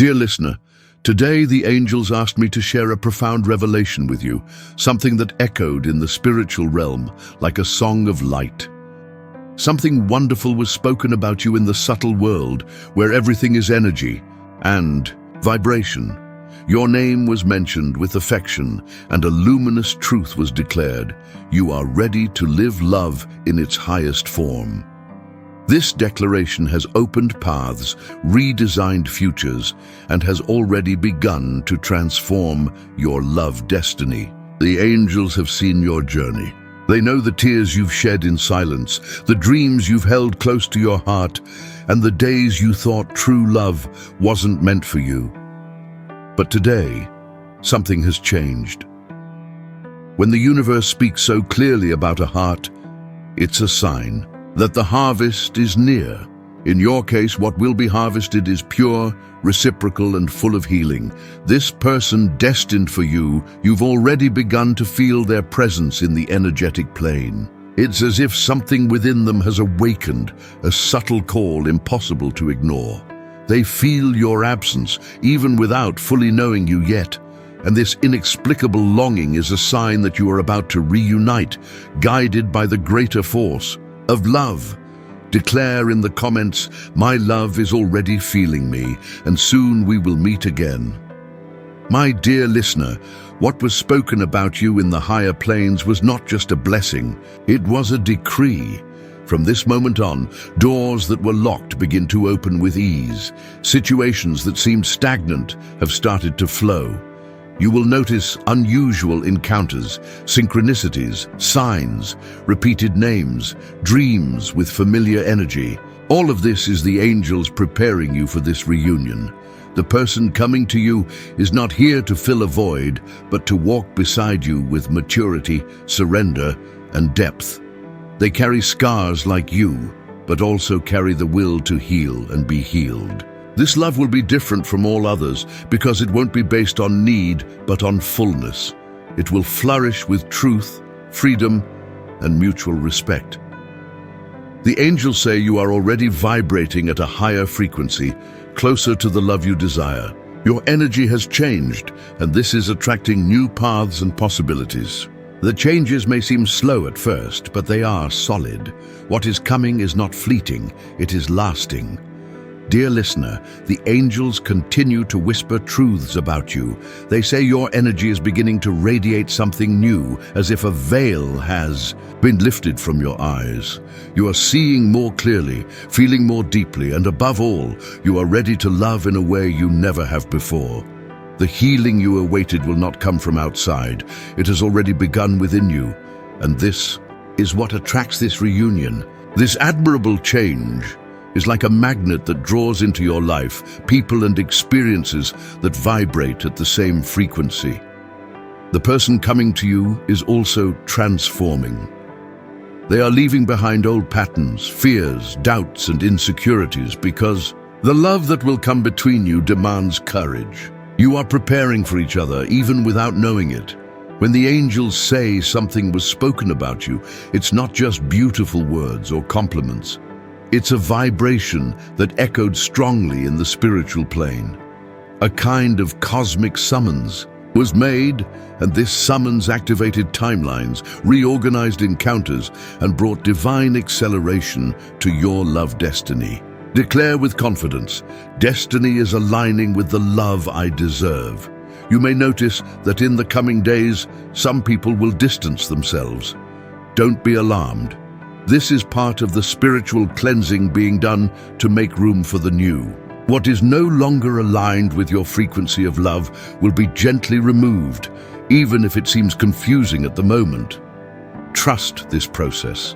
Dear listener, today the angels asked me to share a profound revelation with you, something that echoed in the spiritual realm like a song of light. Something wonderful was spoken about you in the subtle world, where everything is energy and vibration. Your name was mentioned with affection, and a luminous truth was declared. You are ready to live love in its highest form. This declaration has opened paths, redesigned futures, and has already begun to transform your love destiny. The angels have seen your journey. They know the tears you've shed in silence, the dreams you've held close to your heart, and the days you thought true love wasn't meant for you. But today, something has changed. When the universe speaks so clearly about a heart, it's a sign that the harvest is near. In your case, what will be harvested is pure, reciprocal, and full of healing. This person destined for you, you've already begun to feel their presence in the energetic plane. It's as if something within them has awakened, a subtle call impossible to ignore. They feel your absence, even without fully knowing you yet. And this inexplicable longing is a sign that you are about to reunite, guided by the greater force of love. Declare in the comments, "My love is already feeling me, and soon we will meet again." My dear listener, what was spoken about you in the higher planes was not just a blessing, it was a decree. From this moment on, doors that were locked begin to open with ease. Situations that seemed stagnant have started to flow. You will notice unusual encounters, synchronicities, signs, repeated names, dreams with familiar energy. All of this is the angels preparing you for this reunion. The person coming to you is not here to fill a void, but to walk beside you with maturity, surrender, and depth. They carry scars like you, but also carry the will to heal and be healed. This love will be different from all others because it won't be based on need, but on fullness. It will flourish with truth, freedom, and mutual respect. The angels say you are already vibrating at a higher frequency, closer to the love you desire. Your energy has changed, and this is attracting new paths and possibilities. The changes may seem slow at first, but they are solid. What is coming is not fleeting, it is lasting. Dear listener, the angels continue to whisper truths about you. They say your energy is beginning to radiate something new, as if a veil has been lifted from your eyes. You are seeing more clearly, feeling more deeply, and above all, you are ready to love in a way you never have before. The healing you awaited will not come from outside. It has already begun within you, and this is what attracts this reunion. This admirable change is like a magnet that draws into your life people and experiences that vibrate at the same frequency. The person coming to you is also transforming. They are leaving behind old patterns, fears, doubts, and insecurities because the love that will come between you demands courage. You are preparing for each other even without knowing it. When the angels say something was spoken about you, it's not just beautiful words or compliments. It's a vibration that echoed strongly in the spiritual plane. A kind of cosmic summons was made, and this summons activated timelines, reorganized encounters, and brought divine acceleration to your love destiny. Declare with confidence, destiny is aligning with the love I deserve. You may notice that in the coming days, some people will distance themselves. Don't be alarmed. This is part of the spiritual cleansing being done to make room for the new. What is no longer aligned with your frequency of love will be gently removed, even if it seems confusing at the moment. Trust this process.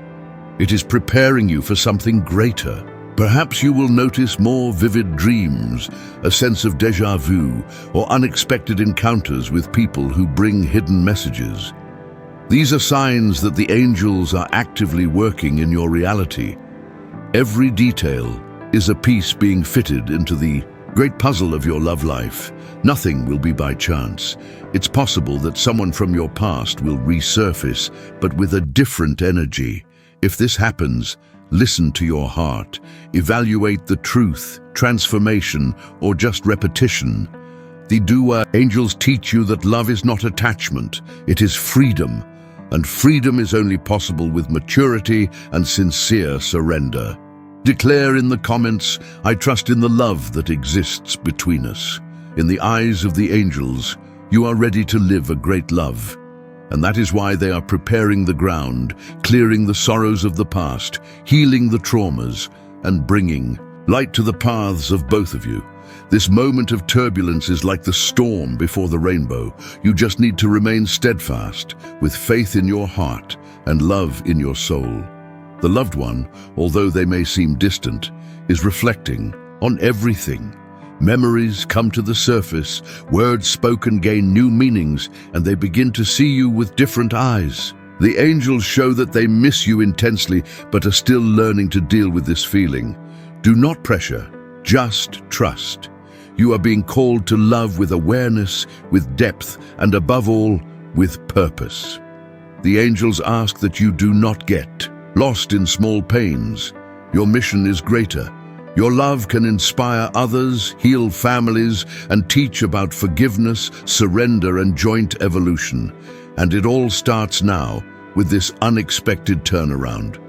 It is preparing you for something greater. Perhaps you will notice more vivid dreams, a sense of déjà vu, or unexpected encounters with people who bring hidden messages. These are signs that the angels are actively working in your reality. Every detail is a piece being fitted into the great puzzle of your love life. Nothing will be by chance. It's possible that someone from your past will resurface, but with a different energy. If this happens, Listen to your heart. Evaluate the truth, transformation, or just repetition. The Dua angels teach you that love is not attachment, it is freedom. And freedom is only possible with maturity and sincere surrender. Declare in the comments, I trust in the love that exists between us. In the eyes of the angels, you are ready to live a great love. And that is why they are preparing the ground, clearing the sorrows of the past, healing the traumas, and bringing light to the paths of both of you. This moment of turbulence is like the storm before the rainbow. You just need to remain steadfast, with faith in your heart and love in your soul. The loved one, although they may seem distant, is reflecting on everything. Memories come to the surface, words spoken gain new meanings, and they begin to see you with different eyes. The angels show that they miss you intensely, but are still learning to deal with this feeling. Do not pressure, just trust. You are being called to love with awareness, with depth, and above all, with purpose. The angels ask that you do not get lost in small pains. Your mission is greater. Your love can inspire others, heal families, and teach about forgiveness, surrender, and joint evolution. And it all starts now with this unexpected turnaround.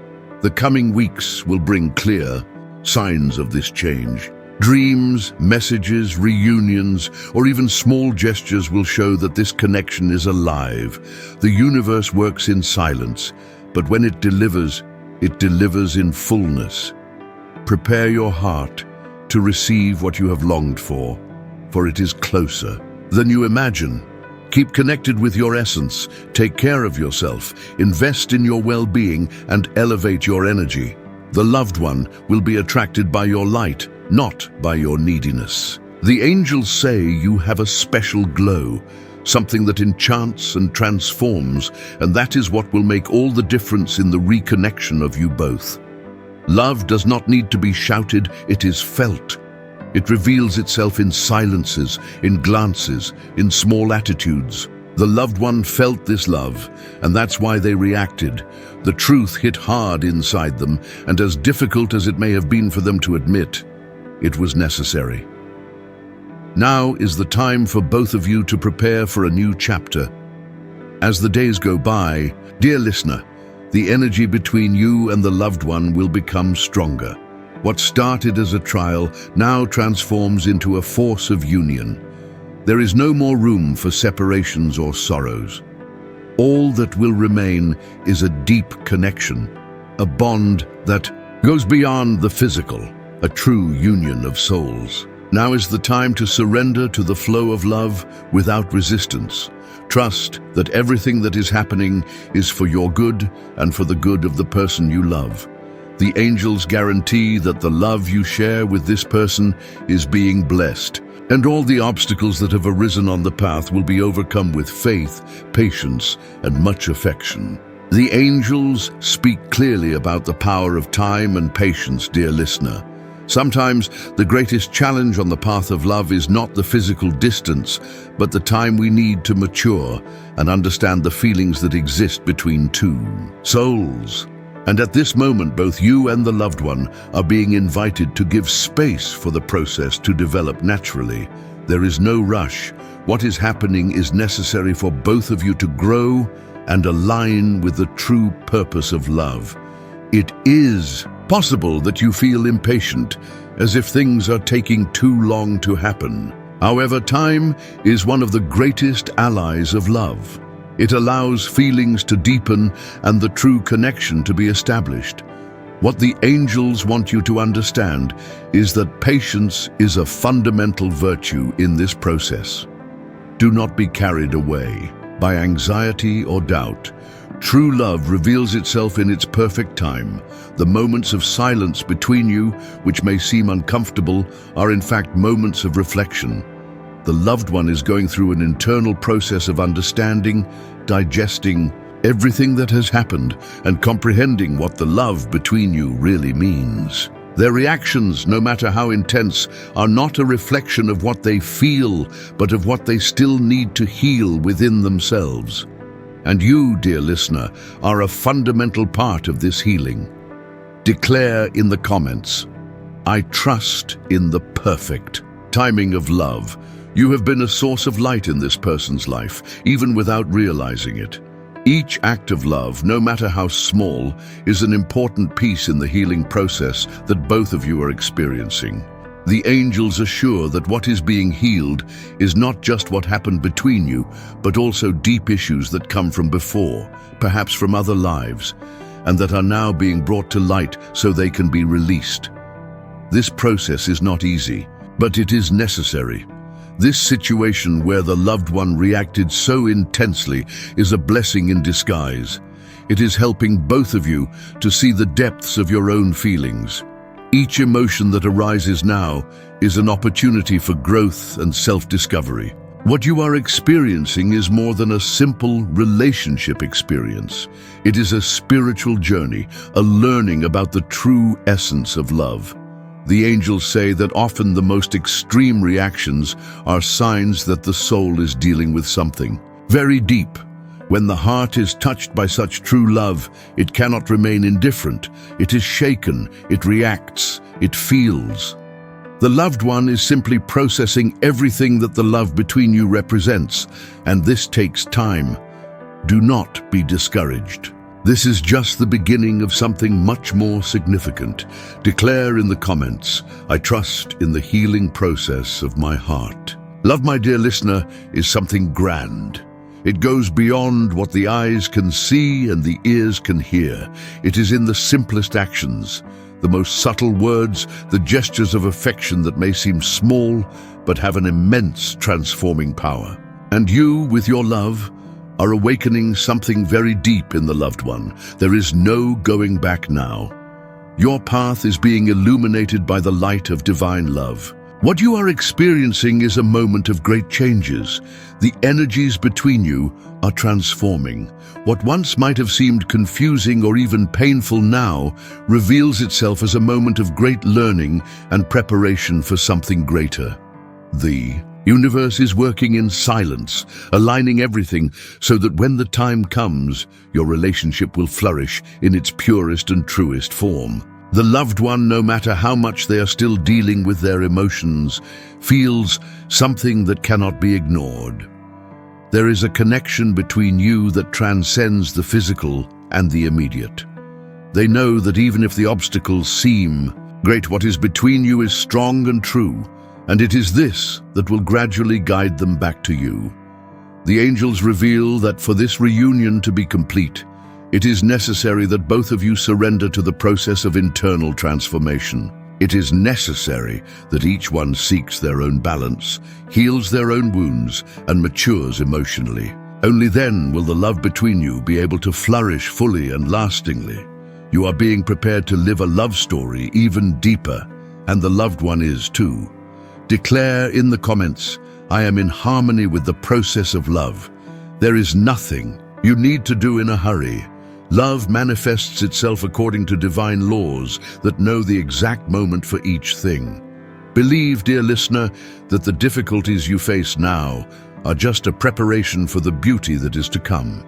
The coming weeks will bring clear signs of this change. Dreams, messages, reunions, or even small gestures will show that this connection is alive. The universe works in silence, but when it delivers in fullness. Prepare your heart to receive what you have longed for it is closer than you imagine. Keep connected with your essence, take care of yourself, invest in your well-being, and elevate your energy. The loved one will be attracted by your light, not by your neediness. The angels say you have a special glow, something that enchants and transforms, and that is what will make all the difference in the reconnection of you both. Love does not need to be shouted, it is felt. It reveals itself in silences, in glances, in small attitudes. The loved one felt this love, and that's why they reacted. The truth hit hard inside them, and as difficult as it may have been for them to admit, it was necessary. Now is the time for both of you to prepare for a new chapter. As the days go by, dear listener, the energy between you and the loved one will become stronger. What started as a trial now transforms into a force of union. There is no more room for separations or sorrows. All that will remain is a deep connection, a bond that goes beyond the physical, a true union of souls. Now is the time to surrender to the flow of love without resistance. Trust that everything that is happening is for your good and for the good of the person you love. The angels guarantee that the love you share with this person is being blessed, and all the obstacles that have arisen on the path will be overcome with faith, patience, and much affection. The angels speak clearly about the power of time and patience, dear listener. Sometimes the greatest challenge on the path of love is not the physical distance, but the time we need to mature and understand the feelings that exist between two souls. And at this moment, both you and the loved one are being invited to give space for the process to develop naturally. There is no rush. What is happening is necessary for both of you to grow and align with the true purpose of love. It is possible that you feel impatient, as if things are taking too long to happen. However, time is one of the greatest allies of love. It allows feelings to deepen and the true connection to be established. What the angels want you to understand is that patience is a fundamental virtue in this process. Do not be carried away by anxiety or doubt. True love reveals itself in its perfect time. The moments of silence between you, which may seem uncomfortable, are in fact moments of reflection. The loved one is going through an internal process of understanding, digesting everything that has happened, and comprehending what the love between you really means. Their reactions, no matter how intense, are not a reflection of what they feel, but of what they still need to heal within themselves. And you, dear listener, are a fundamental part of this healing. Declare in the comments, I trust in the perfect timing of love. You have been a source of light in this person's life, even without realizing it. Each act of love, no matter how small, is an important piece in the healing process that both of you are experiencing. The angels assure that what is being healed is not just what happened between you, but also deep issues that come from before, perhaps from other lives, and that are now being brought to light so they can be released. This process is not easy, but it is necessary. This situation where the loved one reacted so intensely is a blessing in disguise. It is helping both of you to see the depths of your own feelings. Each emotion that arises now is an opportunity for growth and self-discovery. What you are experiencing is more than a simple relationship experience. It is a spiritual journey, a learning about the true essence of love. The angels say that often the most extreme reactions are signs that the soul is dealing with something very deep. When the heart is touched by such true love, it cannot remain indifferent. It is shaken, it reacts, it feels. The loved one is simply processing everything that the love between you represents, and this takes time. Do not be discouraged. This is just the beginning of something much more significant. Declare in the comments, I trust in the healing process of my heart. Love, my dear listener, is something grand. It goes beyond what the eyes can see and the ears can hear. It is in the simplest actions, the most subtle words, the gestures of affection that may seem small but have an immense transforming power. And you, with your love, are awakening something very deep in the loved one. There is no going back now. Your path is being illuminated by the light of divine love. What you are experiencing is a moment of great changes. The energies between you are transforming. What once might have seemed confusing or even painful now reveals itself as a moment of great learning and preparation for something greater. The universe is working in silence, aligning everything so that when the time comes, your relationship will flourish in its purest and truest form. The loved one, no matter how much they are still dealing with their emotions, feels something that cannot be ignored. There is a connection between you that transcends the physical and the immediate. They know that even if the obstacles seem great, what is between you is strong and true, and it is this that will gradually guide them back to you. The angels reveal that for this reunion to be complete, it is necessary that both of you surrender to the process of internal transformation. It is necessary that each one seeks their own balance, heals their own wounds, and matures emotionally. Only then will the love between you be able to flourish fully and lastingly. You are being prepared to live a love story even deeper, and the loved one is too. Declare in the comments, I am in harmony with the process of love. There is nothing you need to do in a hurry. Love manifests itself according to divine laws that know the exact moment for each thing. Believe, dear listener, that the difficulties you face now are just a preparation for the beauty that is to come.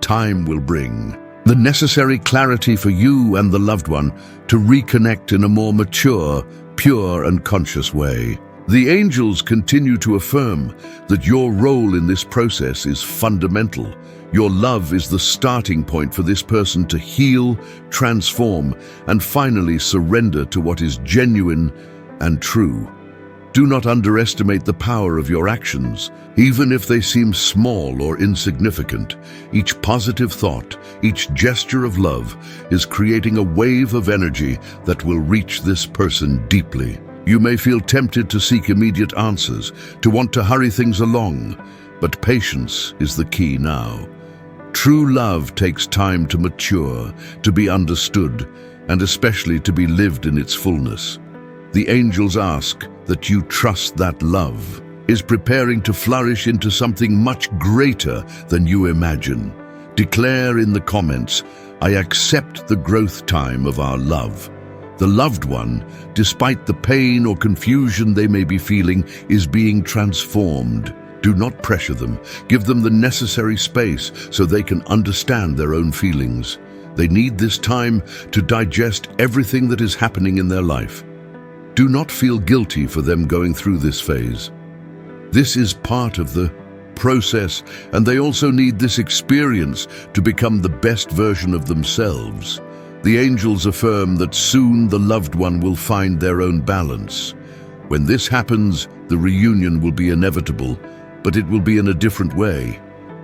Time will bring the necessary clarity for you and the loved one to reconnect in a more mature, pure, and conscious way. The angels continue to affirm that your role in this process is fundamental. Your love is the starting point for this person to heal, transform, and finally surrender to what is genuine and true. Do not underestimate the power of your actions, even if they seem small or insignificant. Each positive thought, each gesture of love is creating a wave of energy that will reach this person deeply. You may feel tempted to seek immediate answers, to want to hurry things along, but patience is the key now. True love takes time to mature, to be understood, and especially to be lived in its fullness. The angels ask that you trust that love is preparing to flourish into something much greater than you imagine. Declare in the comments, I accept the growth time of our love. The loved one, despite the pain or confusion they may be feeling, is being transformed. Do not pressure them. Give them the necessary space so they can understand their own feelings. They need this time to digest everything that is happening in their life. Do not feel guilty for them going through this phase. This is part of the process, and they also need this experience to become the best version of themselves. The angels affirm that soon the loved one will find their own balance. When this happens, the reunion will be inevitable, but it will be in a different way,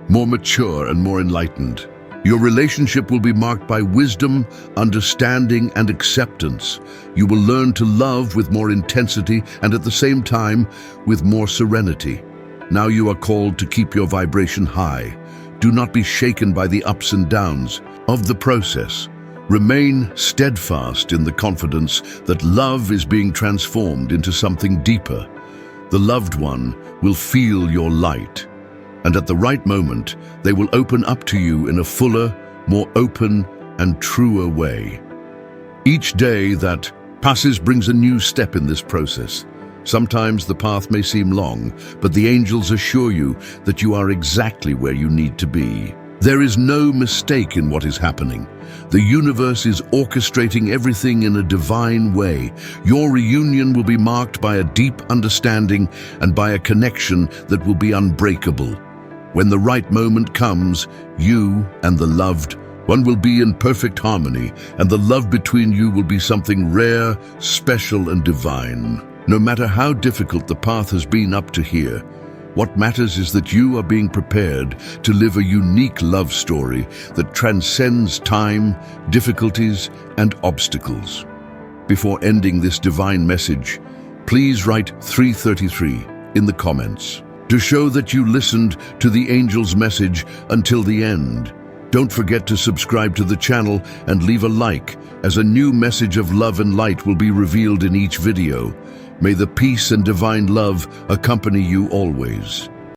more mature and more enlightened. Your relationship will be marked by wisdom, understanding, and acceptance. You will learn to love with more intensity and at the same time with more serenity. Now you are called to keep your vibration high. Do not be shaken by the ups and downs of the process. Remain steadfast in the confidence that love is being transformed into something deeper. The loved one will feel your light, and at the right moment, they will open up to you in a fuller, more open, and truer way. Each day that passes brings a new step in this process. Sometimes the path may seem long, but the angels assure you that you are exactly where you need to be. There is no mistake in what is happening. The universe is orchestrating everything in a divine way. Your reunion will be marked by a deep understanding and by a connection that will be unbreakable. When the right moment comes, you and the loved one will be in perfect harmony, and the love between you will be something rare, special, and divine. No matter how difficult the path has been up to here, what matters is that you are being prepared to live a unique love story that transcends time, difficulties, and obstacles. Before ending this divine message, please write 333 in the comments to show that you listened to the angel's message until the end. Don't forget to subscribe to the channel and leave a like, as a new message of love and light will be revealed in each video. May the peace and divine love accompany you always.